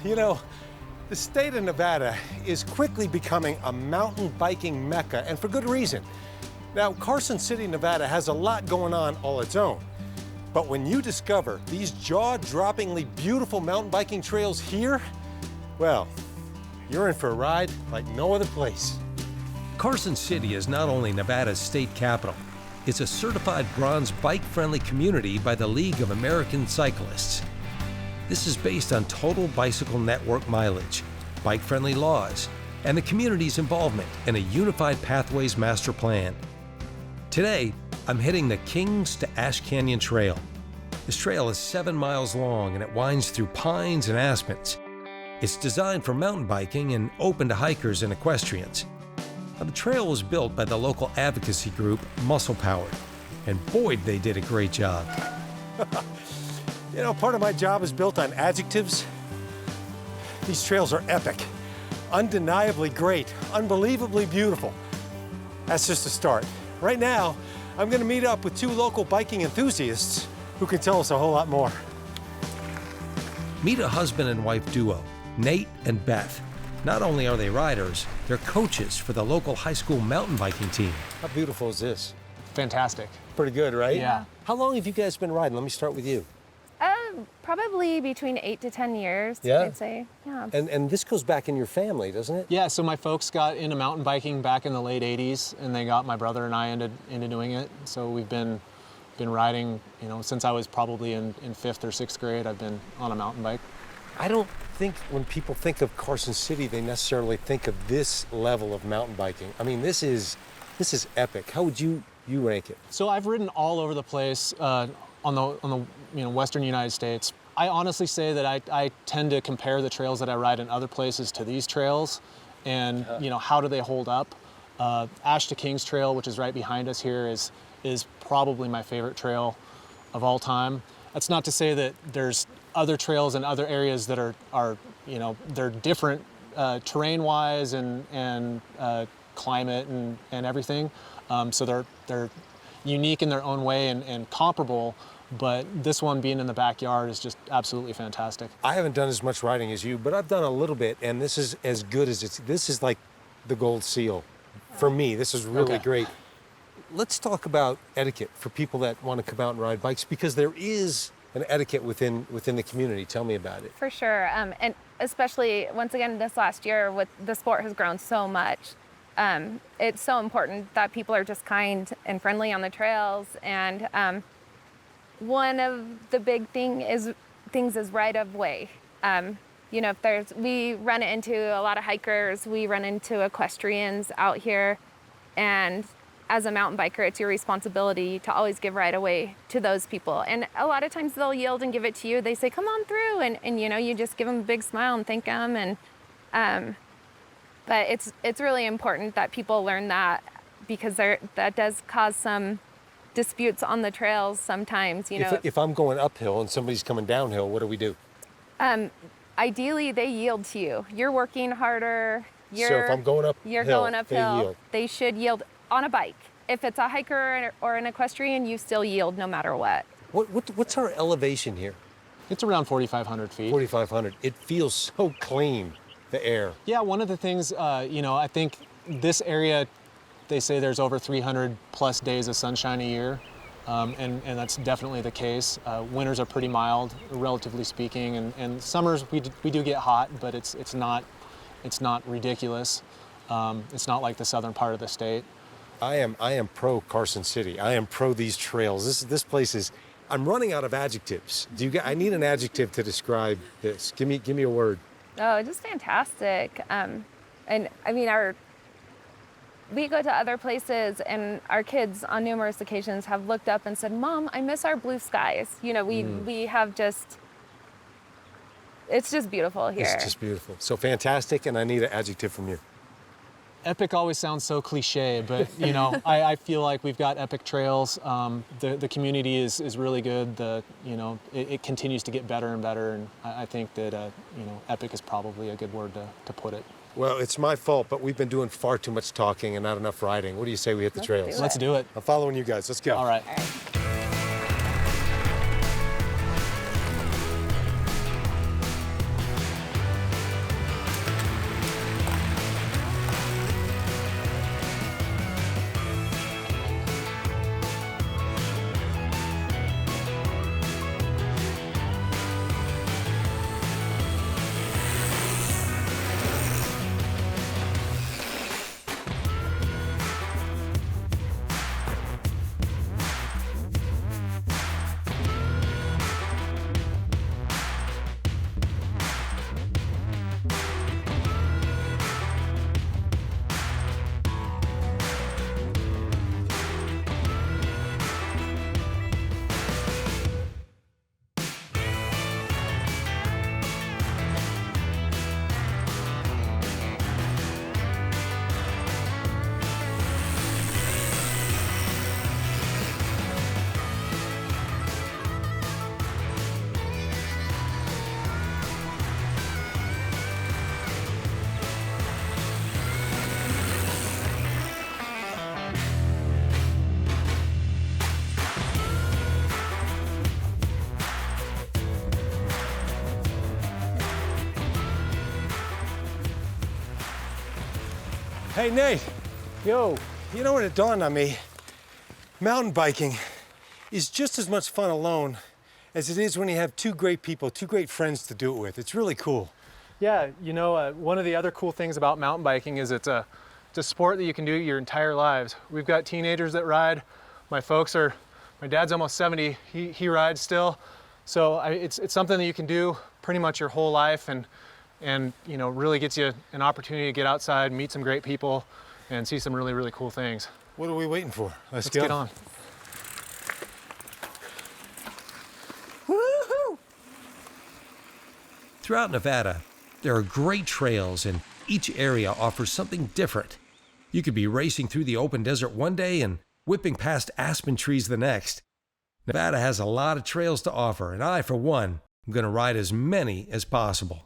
You know, the state of Nevada is quickly becoming a mountain biking mecca, and for good reason. Now, Carson City, Nevada has a lot going on all its own. But when you discover these jaw-droppingly beautiful mountain biking trails here, well, you're in for a ride like no other place. Carson City is not only Nevada's state capital, it's a certified bronze bike-friendly community by the League of American Cyclists. This is based on total bicycle network mileage, bike-friendly laws, and the community's involvement in a unified pathways master plan. Today, I'm hitting the Kings to Ash Canyon Trail. This trail is 7 miles long and it winds through pines and aspens. It's designed for mountain biking and open to hikers and equestrians. Now, the trail was built by the local advocacy group Muscle Powered, and boy, they did a great job. You know, part of my job is built on adjectives. These trails are epic, undeniably great, unbelievably beautiful. That's just a start. Right now, I'm gonna meet up with 2 local biking enthusiasts who can tell us a whole lot more. Meet a husband and wife duo, Nate and Beth. Not only are they riders, they're coaches for the local high school mountain biking team. How beautiful is this? Fantastic. Pretty good, right? Yeah. How long have you guys been riding? Let me start with you. Probably between 8 to 10 years, Yeah? I'd say. Yeah. And this goes back in your family, doesn't it? Yeah, so my folks got into mountain biking back in the late 80s, and they got my brother and I into doing it. So we've been riding, you know, since I was probably in 5th or 6th grade, I've been on a mountain bike. I don't think when people think of Carson City, they necessarily think of this level of mountain biking. I mean, this is epic. How would you rank it? So I've ridden all over the place on the western United States. I honestly say that I tend to compare the trails that I ride in other places to these trails, and you know, how do they hold up? Ash to Kings Trail, which is right behind us here, is probably my favorite trail of all time. That's not to say that there's other trails in other areas that are you know, they're different terrain-wise and climate and everything. So they're unique in their own way and comparable. But this one being in the backyard is just absolutely fantastic. I haven't done as much riding as you, but I've done a little bit, and this is as good as this is like the gold seal. For me, this is really great. Let's talk about etiquette for people that want to come out and ride bikes, because there is an etiquette within the community. Tell me about it. For sure, and especially, once again, this last year, with the sport has grown so much. It's so important that people are just kind and friendly on the trails, and one of the big things is right of way. You know, we run into a lot of hikers, we run into equestrians out here, and as a mountain biker, it's your responsibility to always give right of way to those people. And a lot of times they'll yield and give it to you. They say, "Come on through," and you know, you just give them a big smile and thank them. And but it's really important that people learn that, because that does cause some disputes on the trails sometimes, you know. If I'm going uphill and somebody's coming downhill, what do we do? Ideally, they yield to you. You're working harder. So if I'm going uphill, they should yield on a bike. If it's a hiker or an equestrian, you still yield no matter what. What's our elevation here? It's around 4,500 feet. 4,500. It feels so clean, the air. Yeah, one of the things, you know, I think this area, they say there's over 300 plus days of sunshine a year, and that's definitely the case. Winters are pretty mild, relatively speaking, and summers we do get hot, but it's not ridiculous. It's not like the southern part of the state. I am pro Carson City. I am pro these trails. This place is. I'm running out of adjectives. I need an adjective to describe this. Give me a word. Oh, just fantastic. And I mean, we go to other places, and our kids on numerous occasions have looked up and said, "Mom, I miss our blue skies." You know, we have just, it's just beautiful here. It's just beautiful. So fantastic, and I need an adjective from you. Epic always sounds so cliche, but you know, I feel like we've got epic trails. The community is really good. It continues to get better and better, and I think that you know, epic is probably a good word to put it. Well, it's my fault, but we've been doing far too much talking and not enough riding. What do you say we hit the trails? Let's do it. I'm following you guys. Let's go. All right. Hey, Nate. Yo. You know what it dawned on me? Mountain biking is just as much fun alone as it is when you have two great people, two great friends to do it with. It's really cool. Yeah, you know, one of the other cool things about mountain biking is it's a sport that you can do your entire lives. We've got teenagers that ride. My dad's almost 70, he rides still. So it's something that you can do pretty much your whole life, and you know, really gets you an opportunity to get outside, meet some great people, and see some really, really cool things. What are we waiting for? Let's get on. Woo-hoo! Throughout Nevada, there are great trails, and each area offers something different. You could be racing through the open desert one day and whipping past aspen trees the next. Nevada has a lot of trails to offer, and I, for one, am going to ride as many as possible.